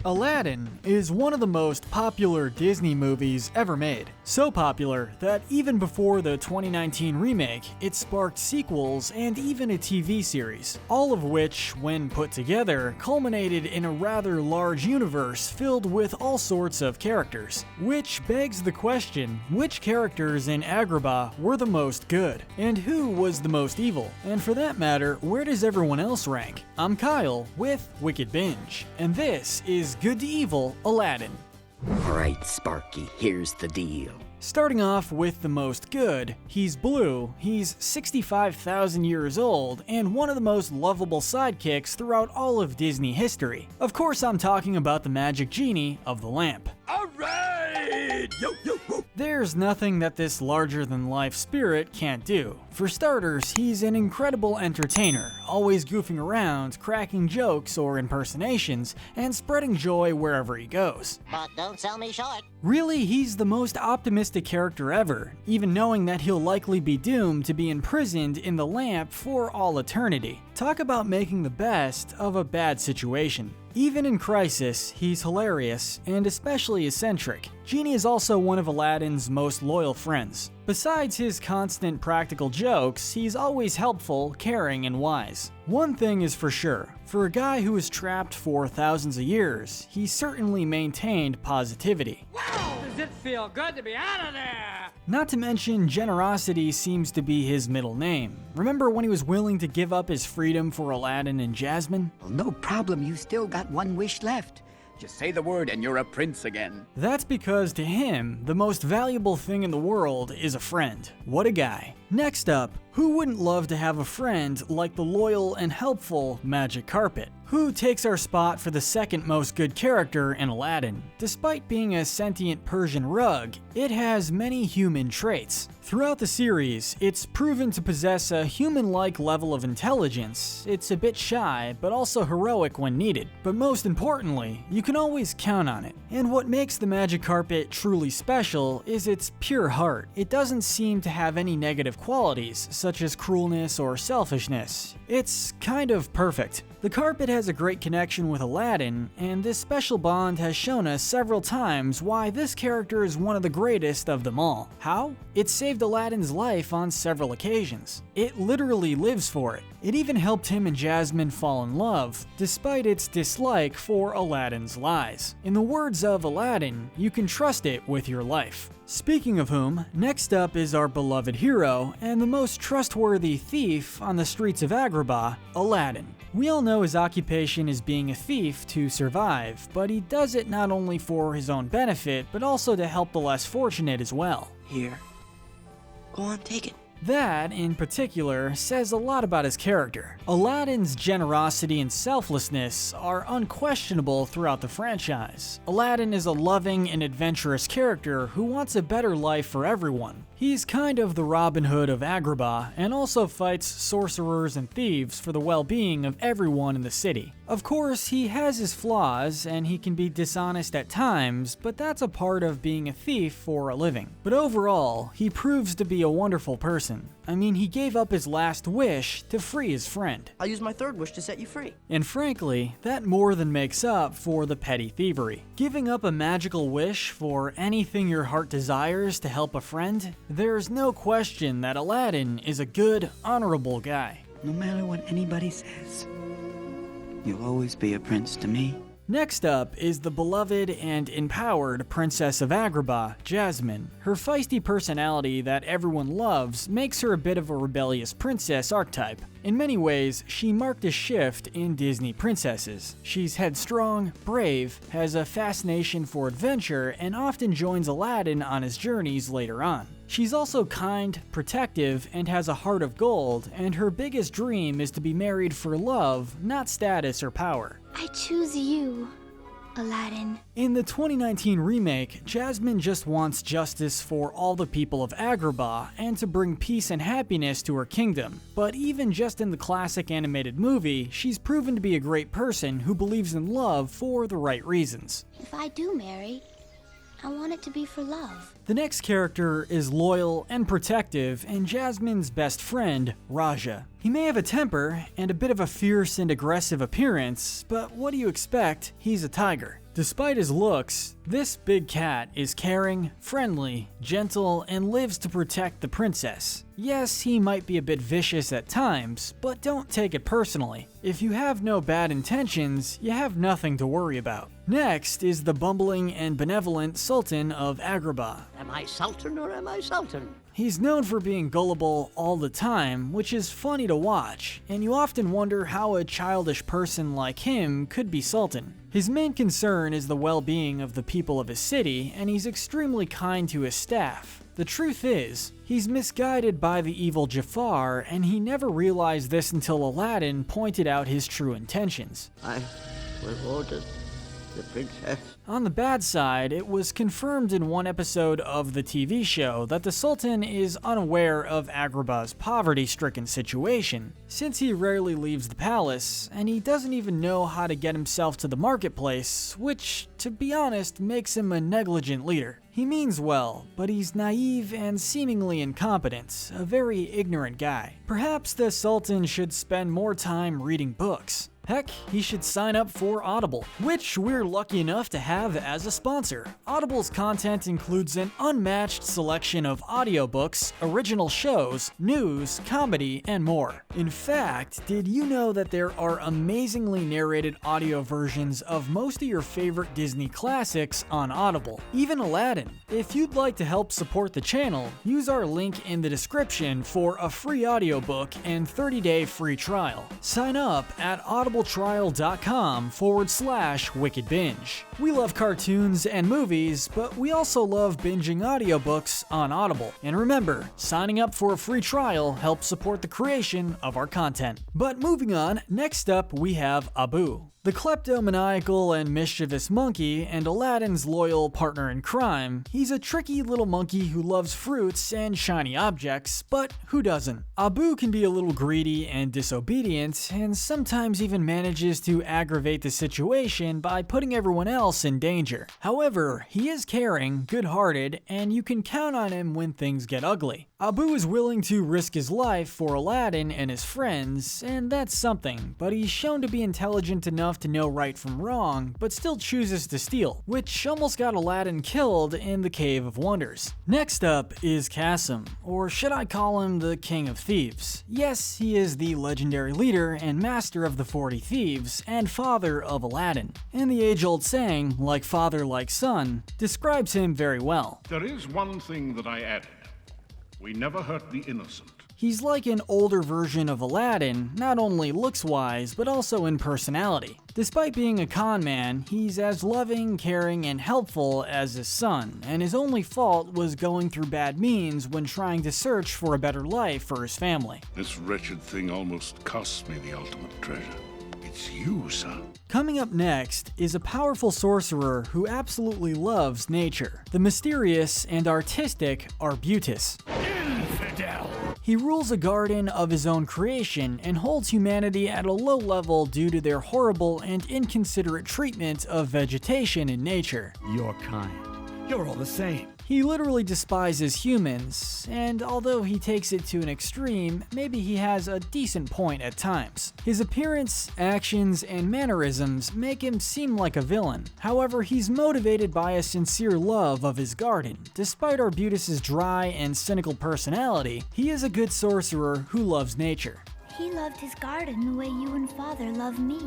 Aladdin is one of the most popular Disney movies ever made. So popular that even before the 2019 remake, it sparked sequels and even a TV series, all of which, when put together, culminated in a rather large universe filled with all sorts of characters. Which begs the question, which characters in Agrabah were the most good? And who was the most evil? And for that matter, where does everyone else rank? I'm Kyle with WickedBinge, and this is Good to Evil Aladdin. Alright, Sparky, here's the deal. Starting off with the most good, he's blue, he's 65,000 years old, and one of the most lovable sidekicks throughout all of Disney history. Of course, I'm talking about the magic genie of the lamp. Alright! Yo, yo, whoa! There's nothing that this larger-than-life spirit can't do. For starters, he's an incredible entertainer, always goofing around, cracking jokes or impersonations, and spreading joy wherever he goes. But don't sell me short. Really, he's the most optimistic character ever, even knowing that he'll likely be doomed to be imprisoned in the lamp for all eternity. Talk about making the best of a bad situation. Even in crisis, he's hilarious and especially eccentric. Genie is also one of Aladdin's most loyal friends. Besides his constant practical jokes, he's always helpful, caring, and wise. One thing is for sure, for a guy who was trapped for thousands of years, he certainly maintained positivity. Wow! Does it feel good to be out of there? Not to mention, generosity seems to be his middle name. Remember when he was willing to give up his freedom for Aladdin and Jasmine? Well, no problem, you still got one wish left. Just say the word and you're a prince again. That's because to him, the most valuable thing in the world is a friend. What a guy. Next up, who wouldn't love to have a friend like the loyal and helpful Magic Carpet? Who takes our spot for the second most good character in Aladdin. Despite being a sentient Persian rug, it has many human traits. Throughout the series, it's proven to possess a human-like level of intelligence. It's a bit shy, but also heroic when needed. But most importantly, you can always count on it. And what makes the Magic Carpet truly special is its pure heart. It doesn't seem to have any negative qualities, such as cruelness or selfishness. It's kind of perfect. The carpet has a great connection with Aladdin, and this special bond has shown us several times why this character is one of the greatest of them all. How? It saved Aladdin's life on several occasions. It literally lives for it. It even helped him and Jasmine fall in love, despite its dislike for Aladdin's lies. In the words of Aladdin, you can trust it with your life. Speaking of whom, next up is our beloved hero and the most trustworthy thief on the streets of Agrabah, Aladdin. We all know his occupation is being a thief to survive, but he does it not only for his own benefit, but also to help the less fortunate as well. Here. Go on, take it. That, in particular, says a lot about his character. Aladdin's generosity and selflessness are unquestionable throughout the franchise. Aladdin is a loving and adventurous character who wants a better life for everyone. He's kind of the Robin Hood of Agrabah, and also fights sorcerers and thieves for the well-being of everyone in the city. Of course, he has his flaws, and he can be dishonest at times, but that's a part of being a thief for a living. But overall, he proves to be a wonderful person. I mean, he gave up his last wish to free his friend. I'll use my third wish to set you free. And frankly, that more than makes up for the petty thievery. Giving up a magical wish for anything your heart desires to help a friend? There's no question that Aladdin is a good, honorable guy. No matter what anybody says, you'll always be a prince to me. Next up is the beloved and empowered Princess of Agrabah, Jasmine. Her feisty personality that everyone loves makes her a bit of a rebellious princess archetype. In many ways, she marked a shift in Disney princesses. She's headstrong, brave, has a fascination for adventure, and often joins Aladdin on his journeys later on. She's also kind, protective, and has a heart of gold, and her biggest dream is to be married for love, not status or power. I choose you, Aladdin. In the 2019 remake, Jasmine just wants justice for all the people of Agrabah and to bring peace and happiness to her kingdom. But even just in the classic animated movie, she's proven to be a great person who believes in love for the right reasons. If I do marry, I want it to be for love. The next character is loyal and protective and Jasmine's best friend, Raja. He may have a temper and a bit of a fierce and aggressive appearance, but what do you expect? He's a tiger. Despite his looks, this big cat is caring, friendly, gentle, and lives to protect the princess. Yes, he might be a bit vicious at times, but don't take it personally. If you have no bad intentions, you have nothing to worry about. Next is the bumbling and benevolent Sultan of Agrabah. Am I Sultan or am I Sultan? He's known for being gullible all the time, which is funny to watch, and you often wonder how a childish person like him could be Sultan. His main concern is the well-being of the people of his city, and he's extremely kind to his staff. The truth is, he's misguided by the evil Jafar, and he never realized this until Aladdin pointed out his true intentions. I was ordered the princess. On the bad side, it was confirmed in one episode of the TV show that the Sultan is unaware of Agrabah's poverty-stricken situation, since he rarely leaves the palace, and he doesn't even know how to get himself to the marketplace, which, to be honest, makes him a negligent leader. He means well, but he's naive and seemingly incompetent, a very ignorant guy. Perhaps the Sultan should spend more time reading books. Heck, he should sign up for Audible, which we're lucky enough to have as a sponsor. Audible's content includes an unmatched selection of audiobooks, original shows, news, comedy, and more. In fact, did you know that there are amazingly narrated audio versions of most of your favorite Disney classics on Audible, even Aladdin? If you'd like to help support the channel, use our link in the description for a free audiobook and 30-day free trial. Sign up at audibletrial.com/WickedBinge. We love cartoons and movies, but we also love binging audiobooks on Audible. And remember, signing up for a free trial helps support the creation of our content. But moving on, next up we have Abu, the kleptomaniacal and mischievous monkey and Aladdin's loyal partner in crime. He's a tricky little monkey who loves fruits and shiny objects, but who doesn't? Abu can be a little greedy and disobedient, and sometimes even manages to aggravate the situation by putting everyone else in danger. However, he is caring, good-hearted, and you can count on him when things get ugly. Abu is willing to risk his life for Aladdin and his friends, and that's something, but he's shown to be intelligent enough to know right from wrong, but still chooses to steal, which almost got Aladdin killed in the Cave of Wonders. Next up is Qasim, or should I call him the King of Thieves? Yes, he is the legendary leader and master of the 40 Thieves, and father of Aladdin. And the age-old saying, like father like son, describes him very well. There is one thing that I added. We never hurt the innocent. He's like an older version of Aladdin, not only looks-wise, but also in personality. Despite being a con man, he's as loving, caring, and helpful as his son, and his only fault was going through bad means when trying to search for a better life for his family. This wretched thing almost cost me the ultimate treasure. It's you, son. Coming up next is a powerful sorcerer who absolutely loves nature, the mysterious and artistic Arbutus. Infidel! He rules a garden of his own creation and holds humanity at a low level due to their horrible and inconsiderate treatment of vegetation in nature. You're kind. You're all the same. He literally despises humans, and although he takes it to an extreme, maybe he has a decent point at times. His appearance, actions, and mannerisms make him seem like a villain. However, he's motivated by a sincere love of his garden. Despite Arbutus's dry and cynical personality, he is a good sorcerer who loves nature. He loved his garden the way you and Father love me.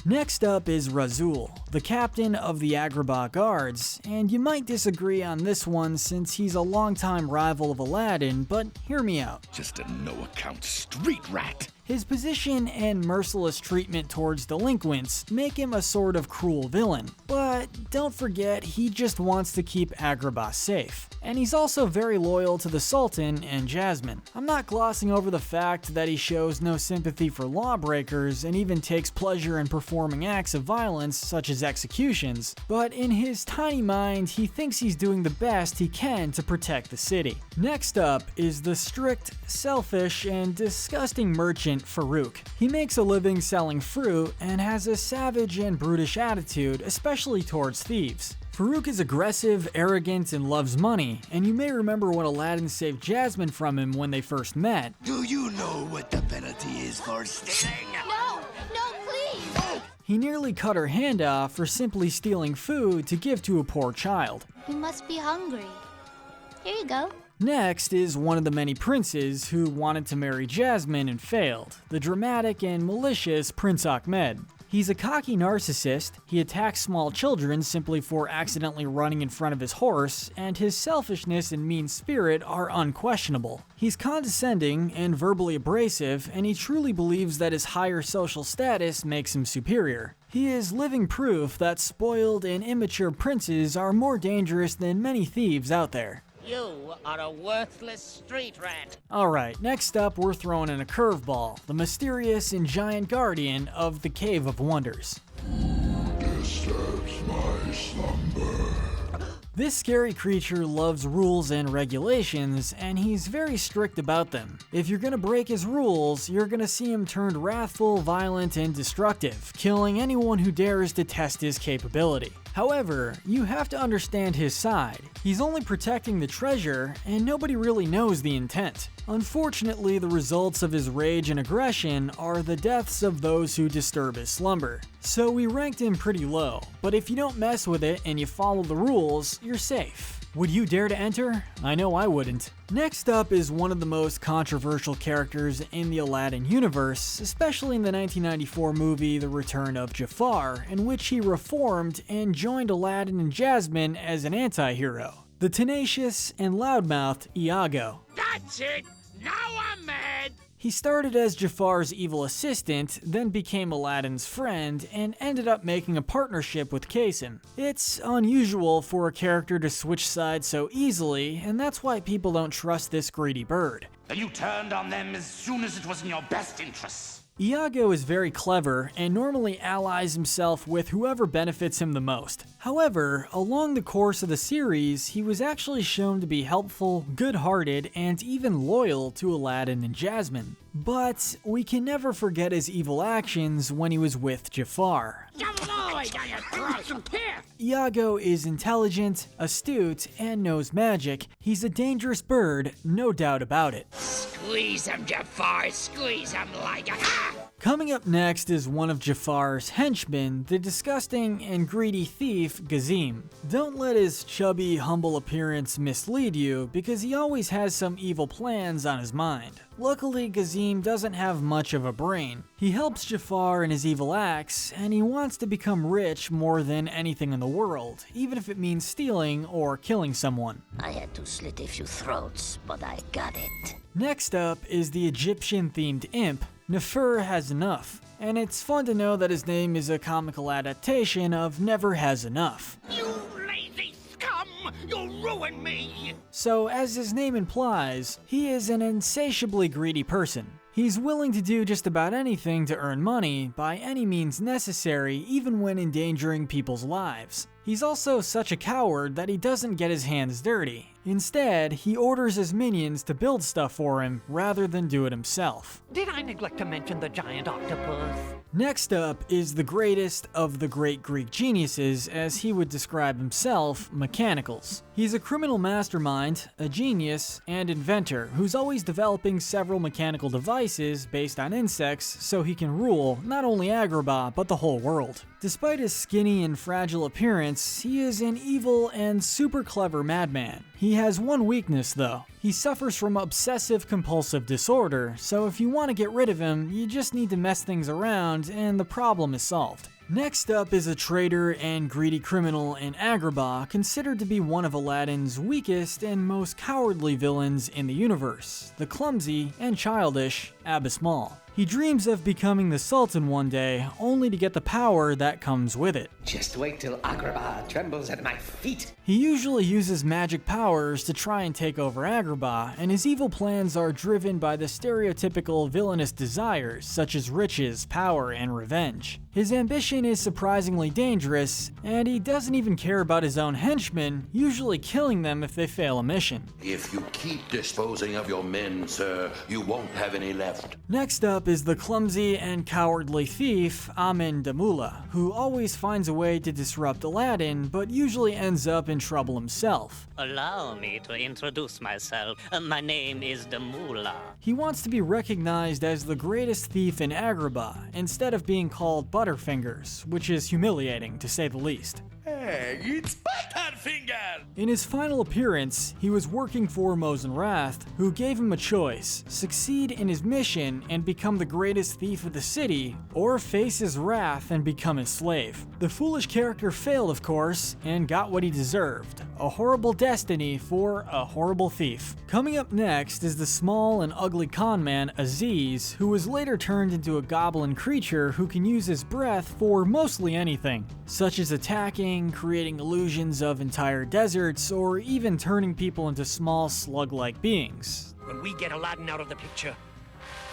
Next up is Razul, the captain of the Agrabah guards, and you might disagree on this one since he's a longtime rival of Aladdin, but hear me out. Just a no-account street rat. His position and merciless treatment towards delinquents make him a sort of cruel villain. But don't forget, he just wants to keep Agrabah safe. And he's also very loyal to the Sultan and Jasmine. I'm not glossing over the fact that he shows no sympathy for lawbreakers and even takes pleasure in performing performing acts of violence such as executions, but in his tiny mind he thinks he's doing the best he can to protect the city. Next up is the strict, selfish, and disgusting merchant Farouk. He makes a living selling fruit and has a savage and brutish attitude, especially towards thieves. Farouk is aggressive, arrogant, and loves money, and you may remember when Aladdin saved Jasmine from him when they first met. Do you know what the penalty is for stealing? No, please! He nearly cut her hand off for simply stealing food to give to a poor child. You must be hungry. Here you go. Next is one of the many princes who wanted to marry Jasmine and failed, the dramatic and malicious Prince Ahmed. He's a cocky narcissist, he attacks small children simply for accidentally running in front of his horse, and his selfishness and mean spirit are unquestionable. He's condescending and verbally abrasive, and he truly believes that his higher social status makes him superior. He is living proof that spoiled and immature princes are more dangerous than many thieves out there. You are a worthless street rat. Alright, next up we're throwing in a curveball, the mysterious and giant guardian of the Cave of Wonders. Disturbs my slumber. This scary creature loves rules and regulations, and he's very strict about them. If you're gonna break his rules, you're gonna see him turned wrathful, violent, and destructive, killing anyone who dares to test his capability. However, you have to understand his side. He's only protecting the treasure, and nobody really knows the intent. Unfortunately, the results of his rage and aggression are the deaths of those who disturb his slumber. So we ranked him pretty low, but if you don't mess with it and you follow the rules, you're safe. Would you dare to enter? I know I wouldn't. Next up is one of the most controversial characters in the Aladdin universe, especially in the 1994 movie The Return of Jafar, in which he reformed and joined Aladdin and Jasmine as an anti-hero. The tenacious and loudmouthed Iago. That's it! Now I'm mad! He started as Jafar's evil assistant, then became Aladdin's friend, and ended up making a partnership with Qasim. It's unusual for a character to switch sides so easily, and that's why people don't trust this greedy bird. And you turned on them as soon as it was in your best interests. Iago is very clever and normally allies himself with whoever benefits him the most. However, along the course of the series, he was actually shown to be helpful, good-hearted, and even loyal to Aladdin and Jasmine. But we can never forget his evil actions when he was with Jafar. Iago is intelligent, astute, and knows magic. He's a dangerous bird, no doubt about it. Squeeze him, Jafar! Squeeze him like a... Coming up next is one of Jafar's henchmen, the disgusting and greedy thief Gazim. Don't let his chubby, humble appearance mislead you, because he always has some evil plans on his mind. Luckily, Gazim doesn't have much of a brain. He helps Jafar in his evil acts, and he wants to become rich more than anything in the world, even if it means stealing or killing someone. I had to slit a few throats, but I got it. Next up is the Egyptian-themed imp, Nefer Has Enough, and it's fun to know that his name is a comical adaptation of Never Has Enough. You lazy scum! You'll ruin me! So, as his name implies, he is an insatiably greedy person. He's willing to do just about anything to earn money, by any means necessary, even when endangering people's lives. He's also such a coward that he doesn't get his hands dirty. Instead, he orders his minions to build stuff for him rather than do it himself. Did I neglect to mention the giant octopus? Next up is the greatest of the great Greek geniuses, as he would describe himself, Mechanicals. He's a criminal mastermind, a genius, and inventor who's always developing several mechanical devices based on insects so he can rule not only Agrabah but the whole world. Despite his skinny and fragile appearance, he is an evil and super clever madman. He has one weakness though. He suffers from obsessive-compulsive disorder, so if you want to get rid of him, you just need to mess things around and the problem is solved. Next up is a traitor and greedy criminal in Agrabah, considered to be one of Aladdin's weakest and most cowardly villains in the universe, the clumsy and childish Abbas Mal. He dreams of becoming the Sultan one day, only to get the power that comes with it. Just wait till Agrabah trembles at my feet. He usually uses magic powers to try and take over Agrabah, and his evil plans are driven by the stereotypical villainous desires such as riches, power, and revenge. His ambition is surprisingly dangerous, and he doesn't even care about his own henchmen, usually killing them if they fail a mission. If you keep disposing of your men, sir, you won't have any left. Next up is the clumsy and cowardly thief, Amin Damula, who always finds a way to disrupt Aladdin, but usually ends up in trouble himself. Allow me to introduce myself. My name is Damula. He wants to be recognized as the greatest thief in Agrabah, instead of being called Butterfingers, which is humiliating to say the least. Hey, it's Butterfinger! In his final appearance, he was working for Mosenrath, who gave him a choice: succeed in his mission and become the greatest thief of the city, or face his wrath and become his slave. The foolish character failed, of course, and got what he deserved: a horrible destiny for a horrible thief. Coming up next is the small and ugly conman Aziz, who was later turned into a goblin creature who can use his breath for mostly anything, such as attacking, creating illusions of entire deserts, or even turning people into small slug-like beings. When we get Aladdin out of the picture,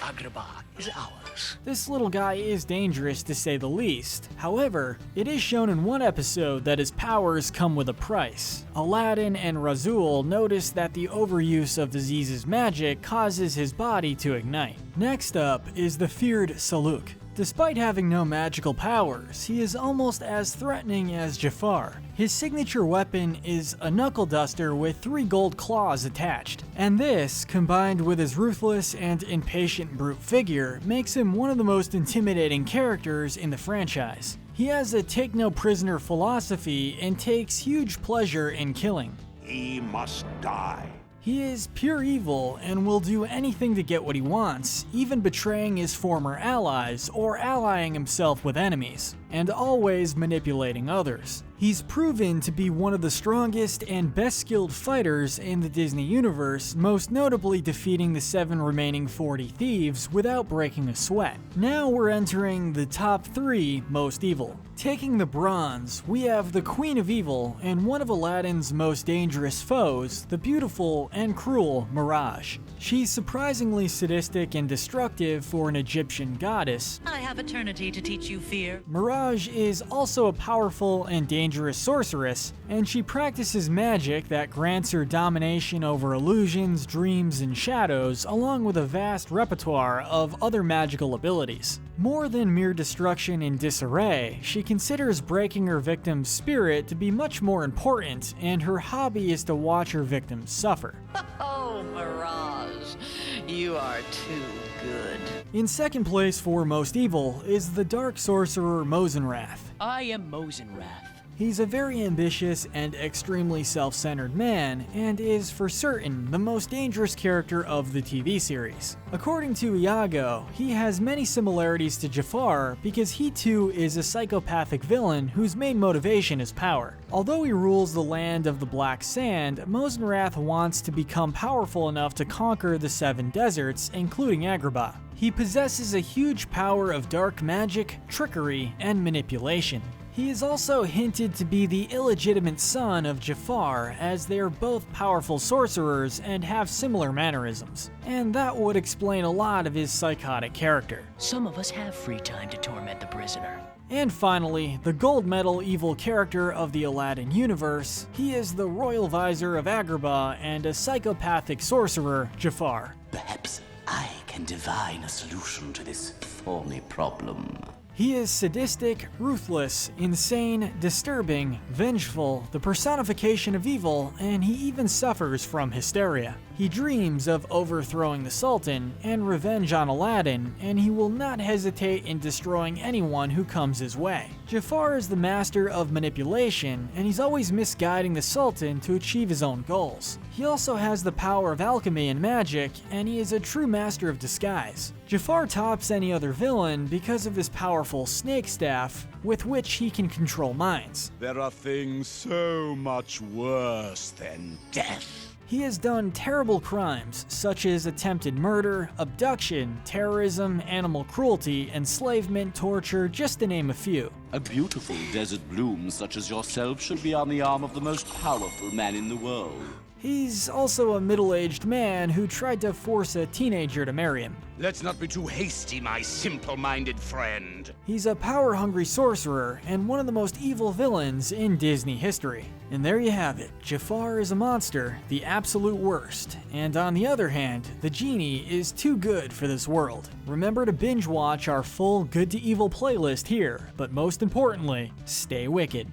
Agrabah is ours. This little guy is dangerous to say the least. However, it is shown in one episode that his powers come with a price. Aladdin and Razul notice that the overuse of Aziz's magic causes his body to ignite. Next up is the feared Saluk. Despite having no magical powers, he is almost as threatening as Jafar. His signature weapon is a knuckle duster with 3 gold claws attached, and this, combined with his ruthless and impatient brute figure, makes him one of the most intimidating characters in the franchise. He has a take-no-prisoner philosophy and takes huge pleasure in killing. He must die. He is pure evil and will do anything to get what he wants, even betraying his former allies or allying himself with enemies, and always manipulating others. He's proven to be one of the strongest and best skilled fighters in the Disney universe, most notably defeating the 7 remaining 40 thieves without breaking a sweat. Now we're entering the top 3 most evil. Taking the bronze, we have the Queen of Evil and one of Aladdin's most dangerous foes, the beautiful and cruel Mirage. She's surprisingly sadistic and destructive for an Egyptian goddess. I have eternity to teach you fear. Mirage is also a powerful and dangerous sorceress, and she practices magic that grants her domination over illusions, dreams, and shadows, along with a vast repertoire of other magical abilities. More than mere destruction and disarray, she considers breaking her victim's spirit to be much more important, and her hobby is to watch her victims suffer. Oh, Mirage, you are too good. In second place for most evil is the dark sorcerer Mosenrath. I am Mosenrath. He's a very ambitious and extremely self-centered man, and is for certain the most dangerous character of the TV series. According to Iago, he has many similarities to Jafar because he too is a psychopathic villain whose main motivation is power. Although he rules the land of the Black Sand, Mosenrath wants to become powerful enough to conquer the 7 deserts, including Agrabah. He possesses a huge power of dark magic, trickery, and manipulation. He is also hinted to be the illegitimate son of Jafar, as they are both powerful sorcerers and have similar mannerisms. And that would explain a lot of his psychotic character. Some of us have free time to torment the prisoner. And finally, the gold medal evil character of the Aladdin universe. He is the royal vizier of Agrabah and a psychopathic sorcerer, Jafar. Perhaps I can divine a solution to this thorny problem. He is sadistic, ruthless, insane, disturbing, vengeful, the personification of evil, and he even suffers from hysteria. He dreams of overthrowing the Sultan and revenge on Aladdin, and he will not hesitate in destroying anyone who comes his way. Jafar is the master of manipulation, and he's always misguiding the Sultan to achieve his own goals. He also has the power of alchemy and magic, and he is a true master of disguise. Jafar tops any other villain because of his powerful snake staff, with which he can control minds. There are things so much worse than death. He has done terrible crimes such as attempted murder, abduction, terrorism, animal cruelty, enslavement, torture, just to name a few. A beautiful desert bloom such as yourself should be on the arm of the most powerful man in the world. He's also a middle-aged man who tried to force a teenager to marry him. Let's not be too hasty, my simple-minded friend. He's a power-hungry sorcerer and one of the most evil villains in Disney history. And there you have it. Jafar is a monster, the absolute worst. And on the other hand, the genie is too good for this world. Remember to binge watch our full Good to Evil playlist here, but most importantly, stay wicked.